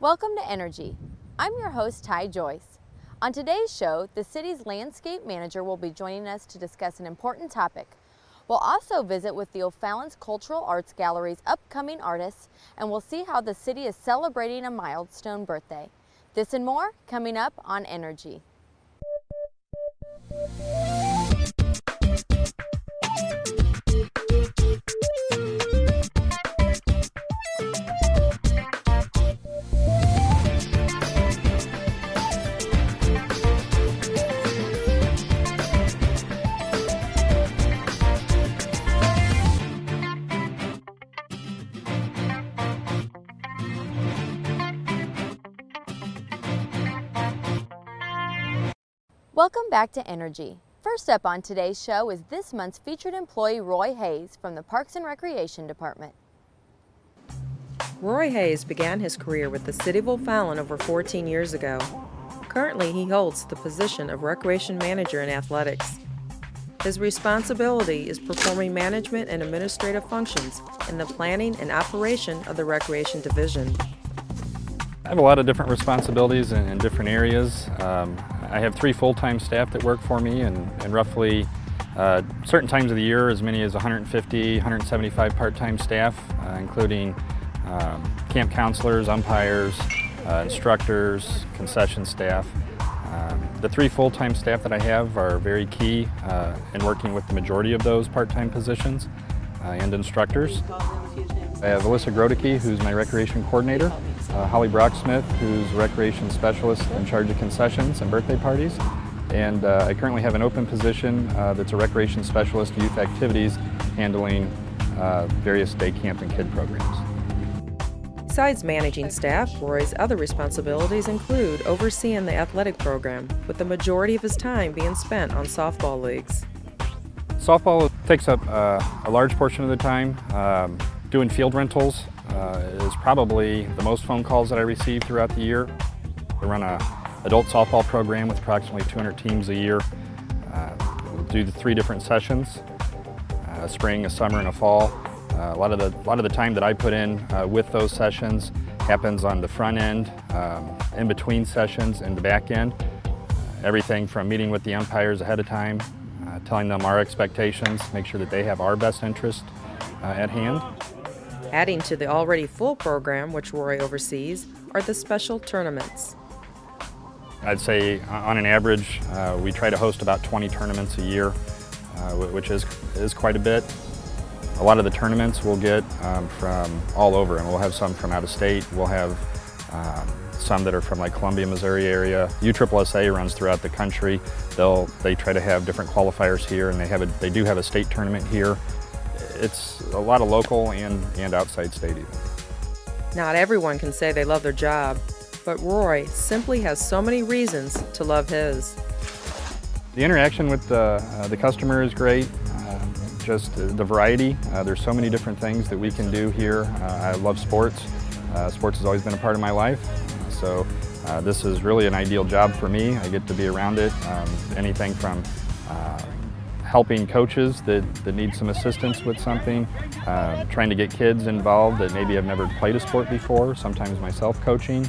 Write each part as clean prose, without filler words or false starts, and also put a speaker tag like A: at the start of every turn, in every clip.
A: Welcome to Energy. I'm your host, Ty Joyce. On today's show, the city's landscape manager will be joining us to discuss an important topic. We'll also visit with the O'Fallon's Cultural Arts Gallery's upcoming artists, and we'll see how the city is celebrating a milestone birthday. This and more coming up on Energy. Welcome back to Energy. First up on today's show is this month's featured employee, Roy Hayes, from the Parks and Recreation Department.
B: Roy Hayes began his career with the City of O'Fallon over 14 years ago. Currently, he holds the position of Recreation Manager in Athletics. His responsibility is performing management and administrative functions in the planning and operation of the Recreation Division.
C: I have a lot of different responsibilities in different areas. I have 3 full-time staff that work for me, and roughly certain times of the year as many as 150, 175 part-time staff, including camp counselors, umpires, instructors, concession staff. The 3 full-time staff that I have are very key in working with the majority of those part-time positions and instructors. I have Alyssa Grodicke, who's my recreation coordinator, Holly Brocksmith, who's a recreation specialist in charge of concessions and birthday parties, and I currently have an open position that's a recreation specialist, youth activities, handling various day camp and kid programs.
B: Besides managing staff, Roy's other responsibilities include overseeing the athletic program, with the majority of his time being spent on softball leagues.
C: Softball takes up a large portion of the time. Doing field rentals is probably the most phone calls that I receive throughout the year. We run an adult softball program with approximately 200 teams a year. We'll do the 3 different sessions, a spring, a summer, and a fall. A lot of the time that I put in with those sessions happens on the front end, in between sessions, and the back end. Everything from meeting with the umpires ahead of time, telling them our expectations, make sure that they have our best interest at hand.
B: Adding to the already full program, which Roy oversees, are the special tournaments.
C: I'd say on an average, we try to host about 20 tournaments a year, which is quite a bit. A lot of the tournaments we'll get from all over, and we'll have some from out of state. We'll have some that are from like Columbia, Missouri area. USSSA runs throughout the country. They try to have different qualifiers here, and they do have a state tournament here. It's a lot of local and outside state even.
B: Not everyone can say they love their job, but Roy simply has so many reasons to love his.
C: The interaction with the customer is great. Just the variety. There's so many different things that we can do here. I love sports. Sports has always been a part of my life. So this is really an ideal job for me. I get to be around it. Anything from helping coaches that need some assistance with something, trying to get kids involved that maybe have never played a sport before, sometimes myself coaching,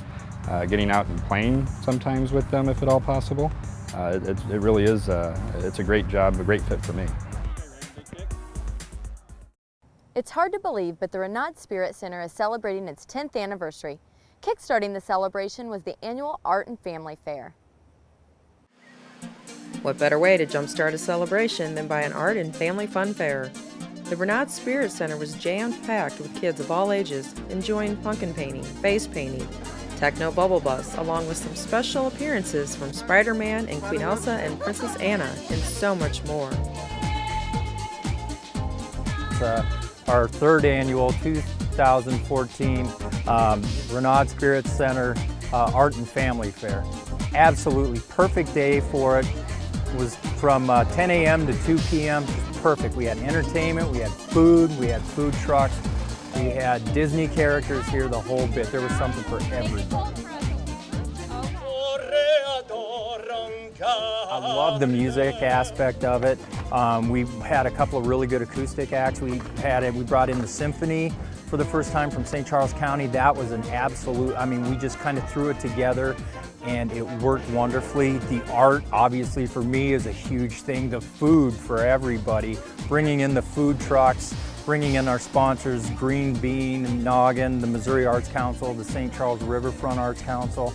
C: getting out and playing sometimes with them if at all possible. It really is, it's a great job, a great fit for me.
A: It's hard to believe, but the Renaud Spirit Center is celebrating its 10th anniversary. Kickstarting the celebration was the annual Art and Family Fair.
B: What better way to jumpstart a celebration than by an art and family fun fair? The Renaud Spirit Center was jam-packed with kids of all ages enjoying pumpkin painting, face painting, techno bubble bus, along with some special appearances from Spider-Man and Queen Elsa and Princess Anna, and so much more.
D: It's our 3rd annual 2014 Renaud Spirit Center Art and Family Fair. Absolutely perfect day for it. It was from 10 a.m. to 2 p.m. Perfect. We had entertainment, we had food trucks, we had Disney characters here, the whole bit. There was something for everybody. I love the music aspect of it. We had a couple of really good acoustic acts. We brought in the symphony for for the first time from St. Charles County, that was an absolute, I mean, we just kind of threw it together and it worked wonderfully. The art, obviously, for me is a huge thing. The food for everybody, bringing in the food trucks, bringing in our sponsors, Green Bean, Noggin, the Missouri Arts Council, the St. Charles Riverfront Arts Council,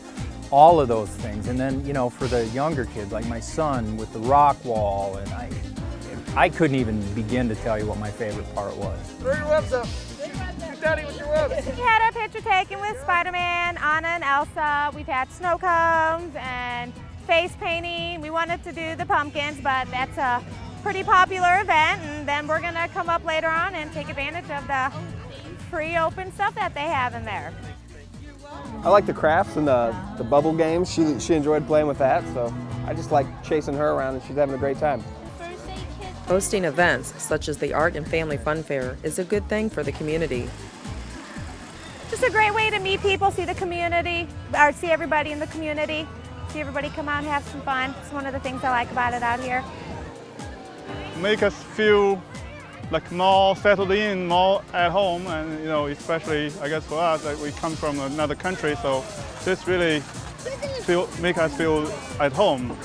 D: all of those things. And then, you know, for the younger kids, like my son with the rock wall, and I couldn't even begin to tell you what my favorite part was.
E: Throw your webs up. Shoot Daddy with your webs.
F: We had our picture taken with Spider-Man, Anna and Elsa. We've had snow cones and face painting. We wanted to do the pumpkins, but that's a pretty popular event, and then we're gonna come up later on and take advantage of the pre-open stuff that they have in there.
E: I like the crafts and the bubble games. She enjoyed playing with that, so I just like chasing her around and she's having a great time.
B: Hosting events such as the Art and Family Fun Fair is a good thing for the community.
F: Just a great way to meet people, see the community, or see everybody in the community, see everybody come out and have some fun. It's one of the things I like about it out here.
G: Make us feel like more settled in, more at home, and you know, especially I guess for us, like we come from another country, so this really make us feel at home.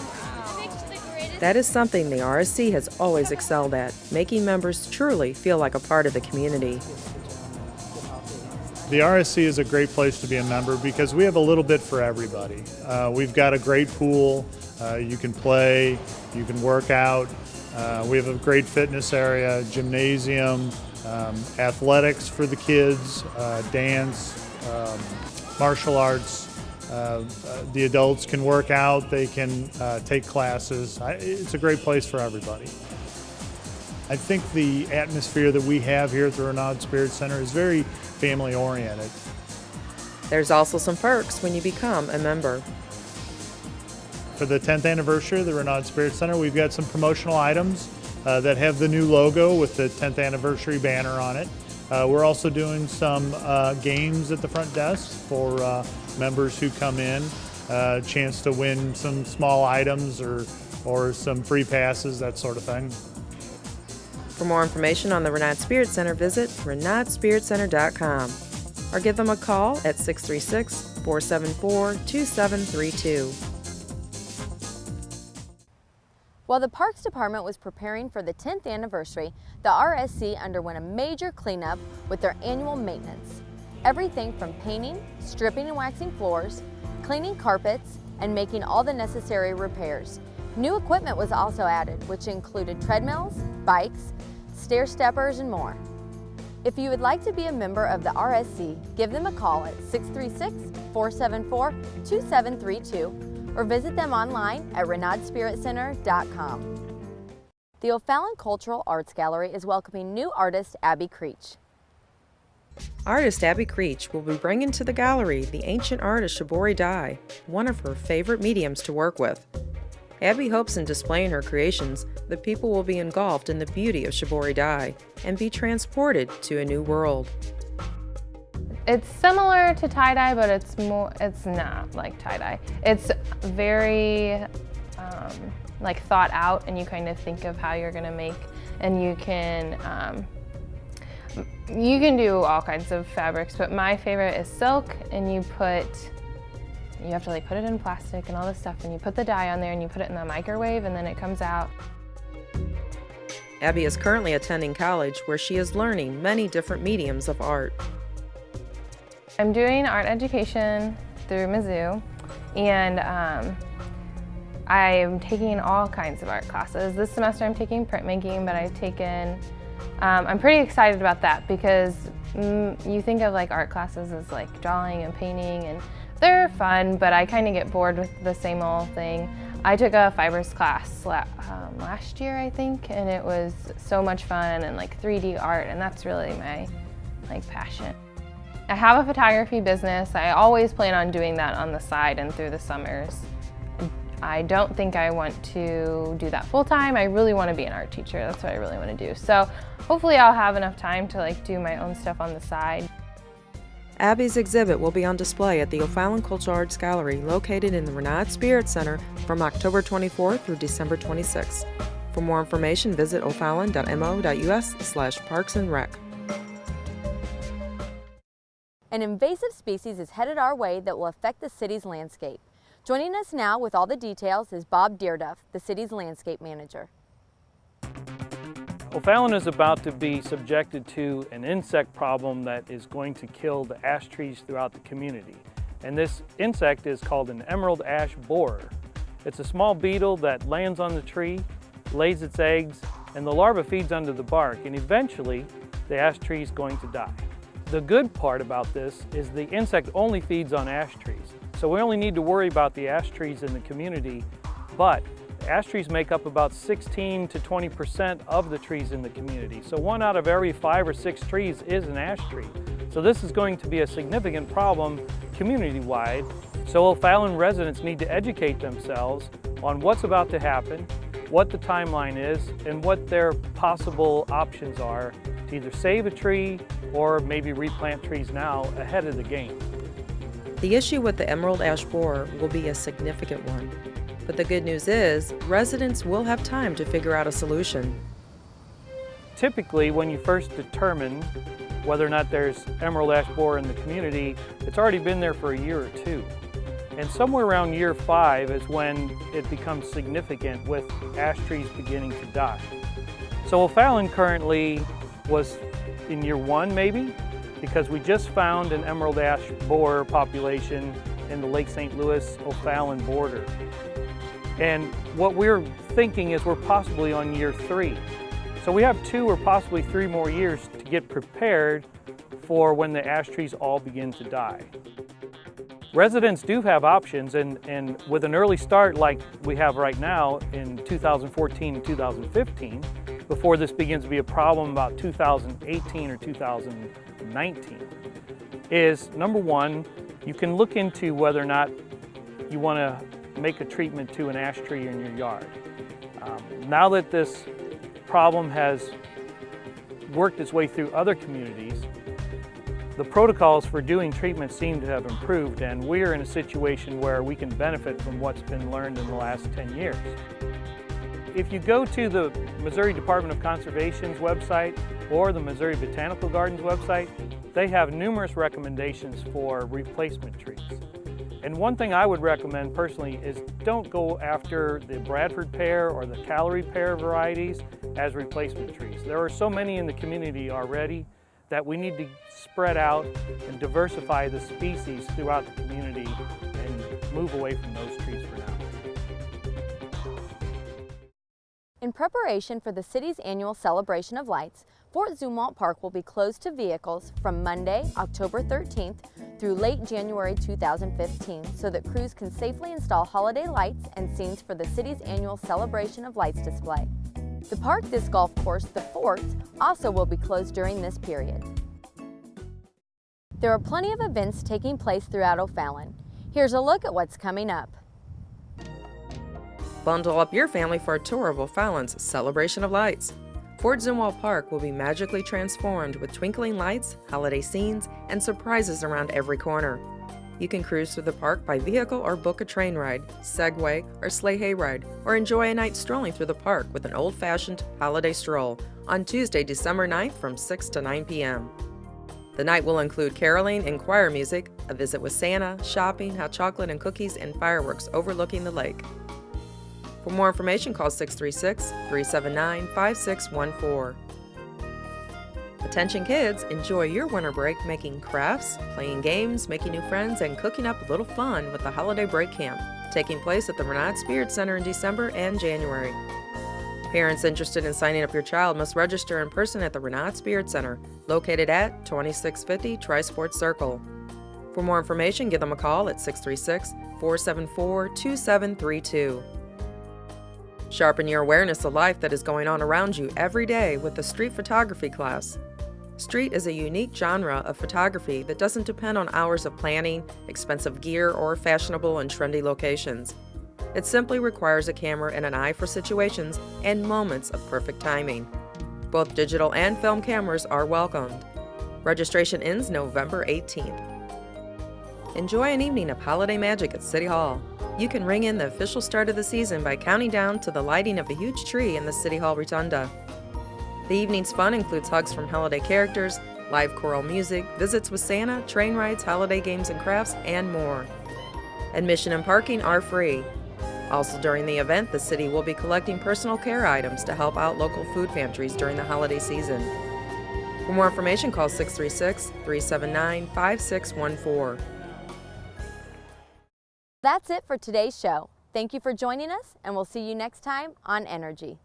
B: That is something the RSC has always excelled at, making members truly feel like a part of the community.
H: The RSC is a great place to be a member because we have a little bit for everybody. We've got a great pool, you can play, you can work out. We have a great fitness area, gymnasium, athletics for the kids, dance, martial arts. The adults can work out, they can take classes. It's a great place for everybody. I think the atmosphere that we have here at the Renaud Spirit Center is very family oriented.
B: There's also some perks when you become a member.
H: For the 10th anniversary of the Renaud Spirit Center, we've got some promotional items that have the new logo with the 10th anniversary banner on it. We're also doing some games at the front desk for members who come in, a chance to win some small items or some free passes, that sort of thing.
B: For more information on the Renaud Spirit Center, visit RenaudSpiritCenter.com or give them a call at 636-474-2732.
A: While the Parks Department was preparing for the 10th anniversary, the RSC underwent a major cleanup with their annual maintenance. Everything from painting, stripping and waxing floors, cleaning carpets, and making all the necessary repairs. New equipment was also added, which included treadmills, bikes, stair steppers, and more. If you would like to be a member of the RSC, give them a call at 636-474-2732 or visit them online at RenaudSpiritCenter.com. The O'Fallon Cultural Arts Gallery is welcoming new artist Abi Creech.
B: Artist Abi Creech will be bringing to the gallery the ancient art of shibori dye, one of her favorite mediums to work with. Abi hopes in displaying her creations that people will be engulfed in the beauty of shibori dye and be transported to a new world.
I: It's similar to tie-dye, but it's not like tie-dye. It's very like thought out, and you kind of think of how you're gonna make, and you can do all kinds of fabrics, but my favorite is silk, and you have to like put it in plastic and all this stuff, and you put the dye on there and you put it in the microwave, and then it comes out.
B: Abi is currently attending college where she is learning many different mediums of art.
I: I'm doing art education through Mizzou, and I'm taking all kinds of art classes. This semester I'm taking printmaking, but I'm pretty excited about that because you think of like art classes as like drawing and painting, and they're fun, but I kind of get bored with the same old thing. I took a fibers class last year, I think, and it was so much fun, and like 3D art, and that's really my passion. I have a photography business. I always plan on doing that on the side and through the summers. I don't think I want to do that full time. I really want to be an art teacher. That's what I really want to do. So hopefully I'll have enough time to like do my own stuff on the side.
B: Abi's exhibit will be on display at the O'Fallon Cultural Arts Gallery located in the Renaud Spirit Center from October 24th through December 26th. For more information, visit o'fallon.mo.us/parksandrec.
A: An invasive species is headed our way that will affect the city's landscape. Joining us now with all the details is Bob Dearduff, the city's landscape manager.
J: O'Fallon is about to be subjected to an insect problem that is going to kill the ash trees throughout the community. And this insect is called an emerald ash borer. It's a small beetle that lands on the tree, lays its eggs, and the larva feeds under the bark, and eventually the ash tree is going to die. The good part about this is the insect only feeds on ash trees. So we only need to worry about the ash trees in the community, but ash trees make up about 16 to 20% of the trees in the community. So 1 out of every 5 or 6 trees is an ash tree. So this is going to be a significant problem community-wide. So O'Fallon residents need to educate themselves on what's about to happen, what the timeline is, and what their possible options are to either save a tree or maybe replant trees now ahead of the game.
B: The issue with the emerald ash borer will be a significant one. But the good news is, residents will have time to figure out a solution.
J: Typically, when you first determine whether or not there's emerald ash borer in the community, it's already been there for a year or 2. And somewhere around year 5 is when it becomes significant with ash trees beginning to die. So O'Fallon currently was in year 1 maybe, because we just found an emerald ash borer population in the Lake St. Louis O'Fallon border. And what we're thinking is we're possibly on year 3. So we have 2 or possibly 3 more years to get prepared for when the ash trees all begin to die. Residents do have options, and with an early start like we have right now in 2014 and 2015, before this begins to be a problem about 2018 or 2019, is number 1, you can look into whether or not you want to make a treatment to an ash tree in your yard. Now that this problem has worked its way through other communities, the protocols for doing treatment seem to have improved, and we're in a situation where we can benefit from what's been learned in the last 10 years. If you go to the Missouri Department of Conservation's website or the Missouri Botanical Gardens website, they have numerous recommendations for replacement trees. And one thing I would recommend personally is don't go after the Bradford pear or the Callery pear varieties as replacement trees. There are so many in the community already that we need to spread out and diversify the species throughout the community and move away from those trees for now.
A: In preparation for the city's annual celebration of lights, Fort Zumwalt Park will be closed to vehicles from Monday, October 13th through late January 2015 so that crews can safely install holiday lights and scenes for the city's annual celebration of lights display. The park disc golf course, the Fort, also will be closed during this period. There are plenty of events taking place throughout O'Fallon. Here's a look at what's coming up.
B: Bundle up your family for a tour of O'Fallon's Celebration of Lights. Fort Zumwalt Park will be magically transformed with twinkling lights, holiday scenes, and surprises around every corner. You can cruise through the park by vehicle or book a train ride, Segway, or sleigh hayride, or enjoy a night strolling through the park with an old-fashioned holiday stroll on Tuesday, December 9th from 6 to 9 p.m. The night will include caroling and choir music, a visit with Santa, shopping, hot chocolate and cookies, and fireworks overlooking the lake. For more information, call 636-379-5614. Attention kids, enjoy your winter break making crafts, playing games, making new friends, and cooking up a little fun with the Holiday Break Camp, taking place at the Renard Spirit Center in December and January. Parents interested in signing up your child must register in person at the Renard Spirit Center, located at 2650 Tri-Sports Circle. For more information, give them a call at 636-474-2732. Sharpen your awareness of life that is going on around you every day with the Street Photography class. Street is a unique genre of photography that doesn't depend on hours of planning, expensive gear, or fashionable and trendy locations. It simply requires a camera and an eye for situations and moments of perfect timing. Both digital and film cameras are welcomed. Registration ends November 18th. Enjoy an evening of holiday magic at City Hall. You can ring in the official start of the season by counting down to the lighting of a huge tree in the City Hall Rotunda. The evening's fun includes hugs from holiday characters, live choral music, visits with Santa, train rides, holiday games and crafts, and more. Admission and parking are free. Also during the event, the city will be collecting personal care items to help out local food pantries during the holiday season. For more information, call 636-379-5614.
A: That's it for today's show. Thank you for joining us, and we'll see you next time on Energy.